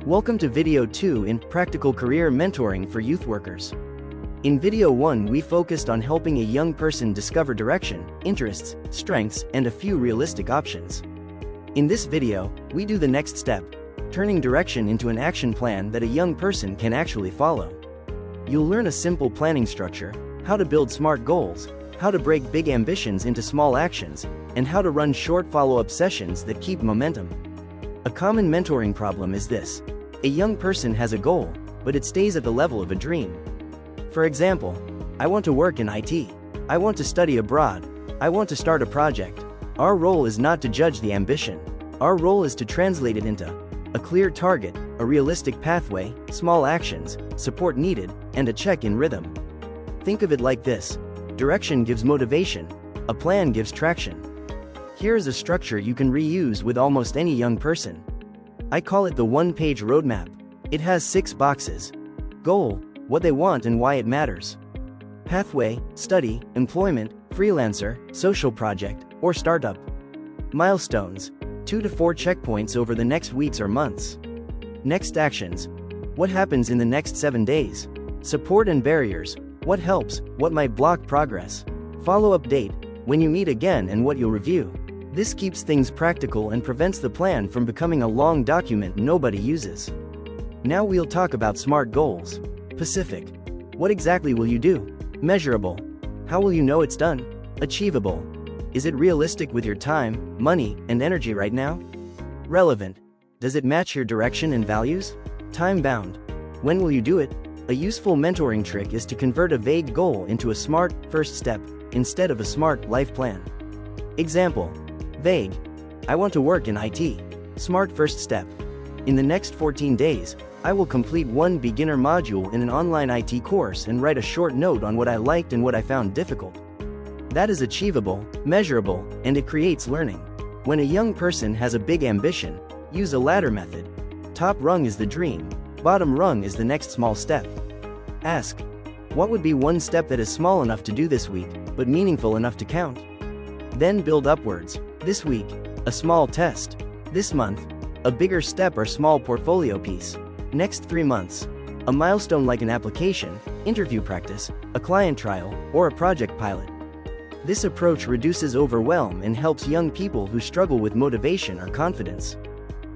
Welcome to Video 2 in Practical Career Mentoring for Youth Workers. In Video 1 we focused on helping a young person discover direction, interests, strengths, and a few realistic options. In this video, we do the next step, turning direction into an action plan that a young person can actually follow. You'll learn a simple planning structure, how to build smart goals, how to break big ambitions into small actions, and how to run short follow-up sessions that keep momentum. A common mentoring problem is this. A young person has a goal, but it stays at the level of a dream. For example, I want to work in IT. I want to study abroad. I want to start a project. Our role is not to judge the ambition. Our role is to translate it into a clear target, a realistic pathway, small actions, support needed, and a check-in rhythm. Think of it like this. Direction gives motivation. A plan gives traction. Here's a structure you can reuse with almost any young person. I call it the one-page roadmap. It has 6 boxes. Goal, what they want and why it matters. Pathway, study, employment, freelancer, social project, or startup. Milestones, 2 to 4 checkpoints over the next weeks or months. Next actions, what happens in the next 7 days. Support and barriers, what helps, what might block progress. Follow-up date, when you meet again and what you'll review. This keeps things practical and prevents the plan from becoming a long document nobody uses. Now we'll talk about SMART goals. Specific. What exactly will you do? Measurable. How will you know it's done? Achievable. Is it realistic with your time, money, and energy right now? Relevant. Does it match your direction and values? Time-bound. When will you do it? A useful mentoring trick is to convert a vague goal into a SMART first step instead of a SMART life plan. Example. Vague. I want to work in IT. SMART first step. In the next 14 days, I will complete one beginner module in an online IT course and write a short note on what I liked and what I found difficult. That is achievable, measurable, and it creates learning. When a young person has a big ambition, use a ladder method. Top rung is the dream, bottom rung is the next small step. Ask, what would be one step that is small enough to do this week, but meaningful enough to count? Then build upwards. This week, a small test. This month, a bigger step or small portfolio piece. Next 3 months, a milestone like an application, interview practice, a client trial, or a project pilot. This approach reduces overwhelm and helps young people who struggle with motivation or confidence.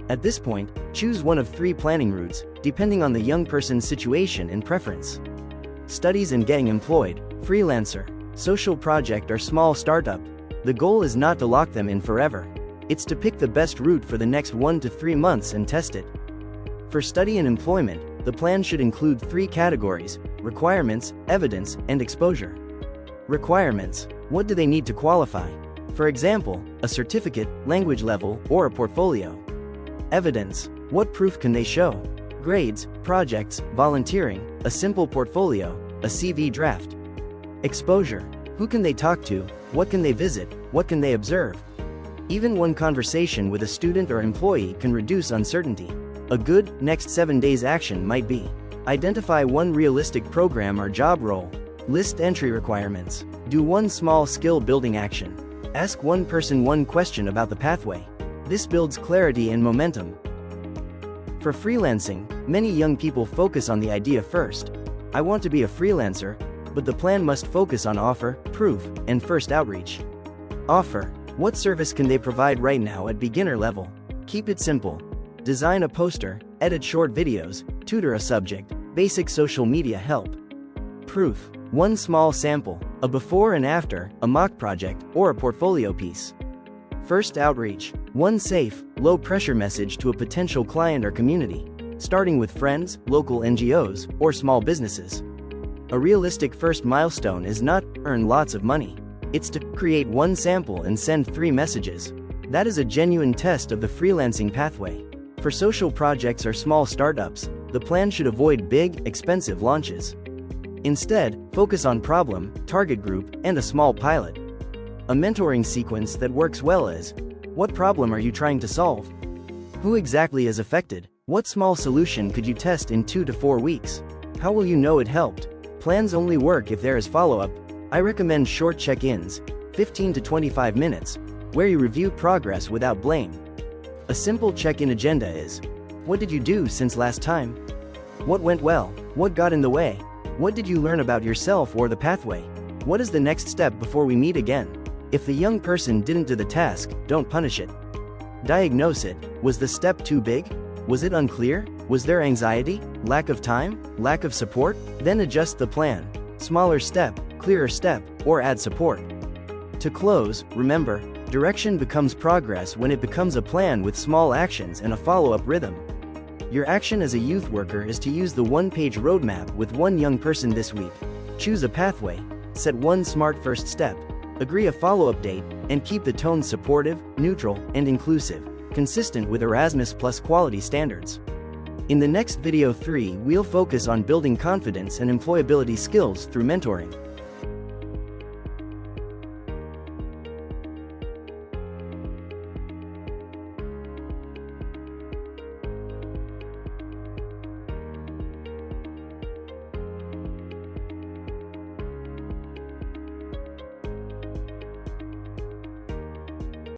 At this point, choose one of 3 planning routes, depending on the young person's situation and preference. Studies and getting employed, freelancer, social project or small startup. The goal is not to lock them in forever. It's to pick the best route for the next 1 to 3 months and test it. For study and employment, the plan should include 3 categories: requirements, evidence, and exposure. Requirements. What do they need to qualify? For example, a certificate, language level, or a portfolio. Evidence. What proof can they show? Grades, projects, volunteering, a simple portfolio, a CV draft. Exposure. Who can they talk to? What can they visit? What can they observe? Even one conversation with a student or employee can reduce uncertainty. A good, next 7 days action might be: identify one realistic program or job role. List entry requirements. Do one small skill-building action. Ask one person one question about the pathway. This builds clarity and momentum. For freelancing, many young people focus on the idea first. I want to be a freelancer, but the plan must focus on offer, proof, and first outreach. Offer. What service can they provide right now at beginner level? Keep it simple. Design a poster, edit short videos, tutor a subject, basic social media help. Proof. One small sample, a before and after, a mock project, or a portfolio piece. First outreach. One safe, low-pressure message to a potential client or community, starting with friends, local NGOs, or small businesses. A realistic first milestone is not earn lots of money. It's to create one sample and send 3 messages. That is a genuine test of the freelancing pathway. For social projects or small startups, the plan should avoid big, expensive launches. Instead, focus on problem, target group, and a small pilot. A mentoring sequence that works well is: what problem are you trying to solve? Who exactly is affected? What small solution could you test in 2 to 4 weeks? How will you know it helped? Plans only work if there is follow-up. I recommend short check-ins, 15 to 25 minutes, where you review progress without blame. A simple check-in agenda is: What did you do since last time? What went well? What got in the way? What did you learn about yourself or the pathway? What is the next step before we meet again? If the young person didn't do the task, don't punish it. Diagnose it. Was the step too big? Was it unclear? Was there anxiety? Lack of time? Lack of support? Then adjust the plan. Smaller step, clearer step, or add support. To close, remember, direction becomes progress when it becomes a plan with small actions and a follow-up rhythm. Your action as a youth worker is to use the one-page roadmap with one young person this week. Choose a pathway, set one smart first step, agree a follow-up date, and keep the tone supportive, neutral, and inclusive, consistent with Erasmus Plus quality standards. In the next video 3, we'll focus on building confidence and employability skills through mentoring.